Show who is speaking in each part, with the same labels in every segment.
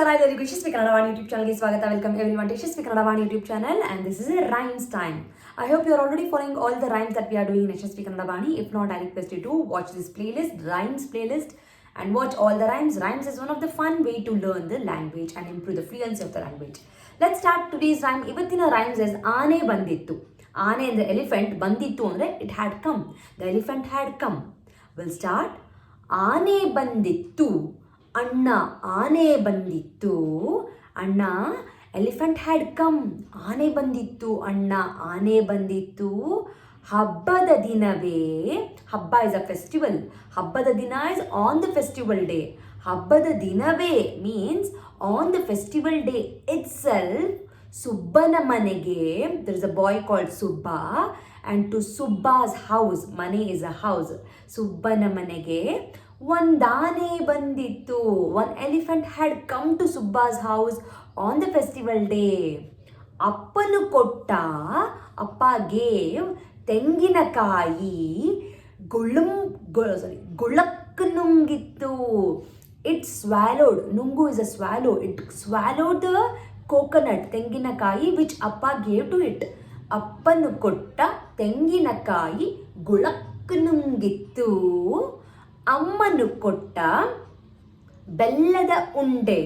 Speaker 1: Namaskara everyone, Yashaswi Kannada Vaani YouTube channel ge swagata. Welcome everyone to Yashaswi Kannada Vaani YouTube channel, and this is a rhymes time. I hope you are already following all the rhymes that we are doing in Yashaswi Kannada Vaani. If not, I request you to watch this playlist, rhymes playlist, and watch all the rhymes. Rhymes is one of the fun way to learn the language and improve the fluency of the language. Let's start today's rhyme. Ivattina rhymes is Aane bandittu. Aane and the elephant, bandittu andre it had come. The elephant had come. We'll start. Aane bandittu. Anna, ಆನೆ ಬಂದಿತ್ತು. ಅಣ್ಣ, elephant had come. ಆನೆ ಬಂದಿತ್ತು. ಅಣ್ಣ, ಆನೆ ಬಂದಿತ್ತು. ಹಬ್ಬದ ದಿನವೇ, ಹಬ್ಬ is a festival. ಹಬ್ಬದ ದಿನ is on the festival day. ಹಬ್ಬದ ದಿನವೇ means on the festival day itself. ಸುಬ್ಬನ ಮನೆಗೆ, there is a boy called Subba, and to Subba's house, ಮನೆ is a house. ಸುಬ್ಬನ ಮನೆಗೆ ಒಂದಾನೆ ಬಂದಿತ್ತು. One elephant had come to Subba's house on the festival day. ಅಪ್ಪನು ಕೊಟ್ಟ, ಅಪ್ಪ gave ತೆಂಗಿನಕಾಯಿ ಗುಳಕ್ ನುಂಗಿತ್ತು. It swallowed, nungu is a swallow, it swallowed the coconut, ತೆಂಗಿನಕಾಯಿ which appa gave to it. ಅಪ್ಪನು ಕೊಟ್ಟ ತೆಂಗಿನಕಾಯಿ ಗುಳಕ್ ನುಂಗಿತ್ತು. ಅಮ್ಮನು ಕೊಟ್ಟ ಬೆಲ್ಲದ ಉಂಡೆ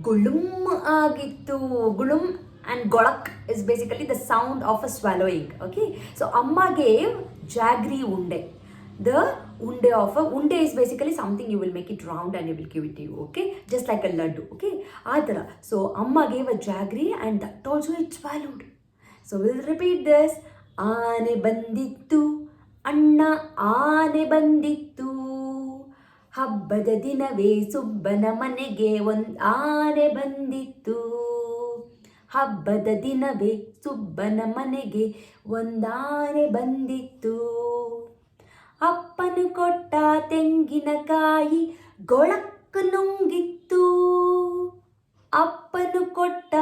Speaker 1: ಗುಳುಮ್ ಆಗಿತ್ತು. ಗುಳುಮ್ and golak is basically the sound of a swallowing. Okay, so amma gave jaggery unde. The unde of a unde is basically something you will make it round and you will give it to you. Okay, just like a laddu. Okay, adara. So amma gave a jaggery and that also it swallowed. So we'll repeat this. Aane bandittu, anna aane bandittu. ಹಬ್ಬದ ದಿನವೇ ಸುಬ್ಬನ ಮನೆಗೆ ಒಂದು ಆನೆ ಬಂದಿತ್ತು. ಹಬ್ಬದ ದಿನವೇ ಸುಬ್ಬನ ಮನೆಗೆ ಒಂದಾನೆ ಬಂದಿತ್ತು. ಅಪ್ಪನು ಕೊಟ್ಟ ತೆಂಗಿನಕಾಯಿ ಗೊಳಕ್ ನುಂಗಿತ್ತು. ಅಪ್ಪನು ಕೊಟ್ಟ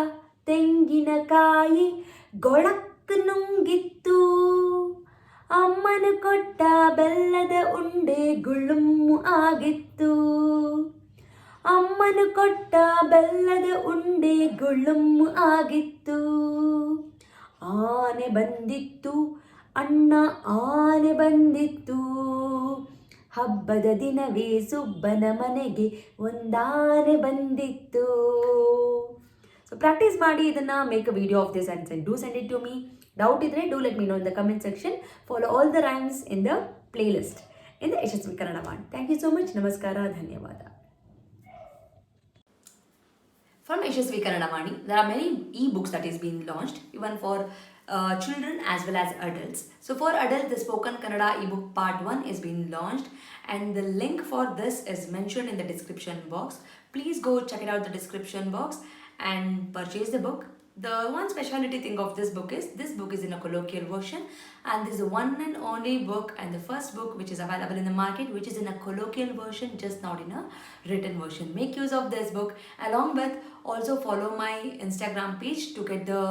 Speaker 1: ತೆಂಗಿನಕಾಯಿ ಗೊಳಕ್ ನುಂಗಿತ್ತು. ಅಮ್ಮನು ಕೊಟ್ಟ ಬೆಲ್ಲದ ಉಂಡೆ ಗುಳುಮ್ಮು ಆಗಿತ್ತು. ಅಮ್ಮನು ಕೊಟ್ಟ ಬೆಲ್ಲದ ಉಂಡೆ ಗುಳುಮ್ಮು ಆಗಿತ್ತು. ಆನೆ ಬಂದಿತ್ತು, ಅಣ್ಣ ಆನೆ ಬಂದಿತ್ತು. ಹಬ್ಬದ ದಿನವೇ ಸುಬ್ಬನ ಮನೆಗೆ ಒಂದಾನೆ ಬಂದಿತ್ತು. So practice ಮಾಡಿ ಇದನ್ನ, make a video of this and do send it to me. Doubt idre do let me know in the comment section. Follow all the rhymes in the playlist in the Yashaswi Kannada Vaani. Thank you so much. Namaskara. Dhanyavada. From Yashaswi Kannada Vaani, there are many e-books that is being launched even for children as well as adults. So for adults, the Spoken Kannada ebook part 1 is being launched and the link for this is mentioned in the description box. Please go check it out the description box and purchase the book. The one specialty thing of this book is in a colloquial version, and this is the one and only book and the first book which is available in the market which is in a colloquial version, just not in a written version. Make use of this book. Along with, also follow my Instagram page to get the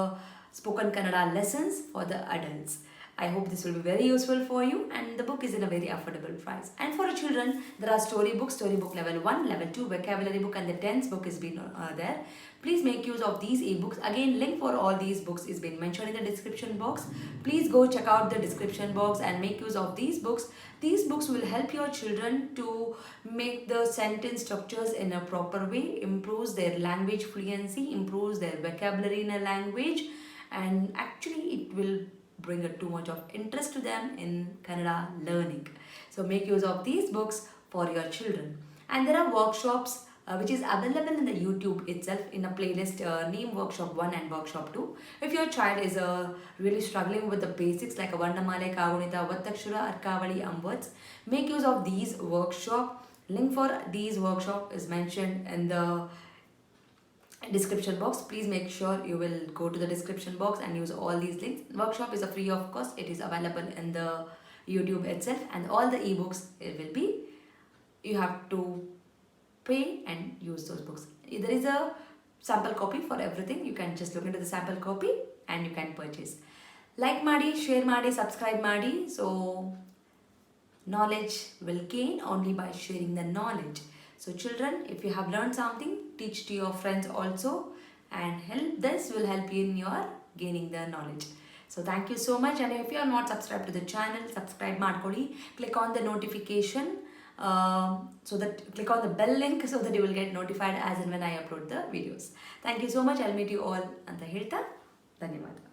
Speaker 1: Spoken Kannada lessons for the adults. I hope this will be very useful for you, and the book is in a very affordable price. And for children, there are storybook level 1, level 2, vocabulary book, and the tense book is been there. Please make use of these ebooks. Again, link for all these books is been mentioned in the description box. Please go check out the description box and make use of these books. These books will help your children to make the sentence structures in a proper way, improves their language fluency, improves their vocabulary in a language, and actually it will bring too much of interest to them in Kannada learning. So make use of these books for your children. And there are workshops which is available in the YouTube itself in a playlist name workshop 1 and workshop 2. If your child is really struggling with the basics like a Varnamale, Kagunita, Vattakshura, Arkavali and words, make use of these workshop. Link for these workshop is mentioned in the description box. Please make sure you will go to the description box and use all these links. Workshop is a free of cost. It is available in the YouTube itself, and all the ebooks it will be, you have to pay and use those books. There is a sample copy for everything. You can just look into the sample copy and you can purchase. Like ಮಾಡಿ, share ಮಾಡಿ, subscribe ಮಾಡಿ. So knowledge will gain only by sharing the knowledge. So children, if you have learned something, teach to your friends also, and this will help you in your gaining the knowledge. So thank you so much, and if you are not subscribed to the channel, subscribe ಮಾಡ್ಕೊಳ್ಳಿ. Click on the notification, click on the bell link so that you will get notified as and when I upload the videos. Thank you so much. I'll meet you all ಅಂತ ಹೇಳ್ತಾ ಧನ್ಯವಾದ.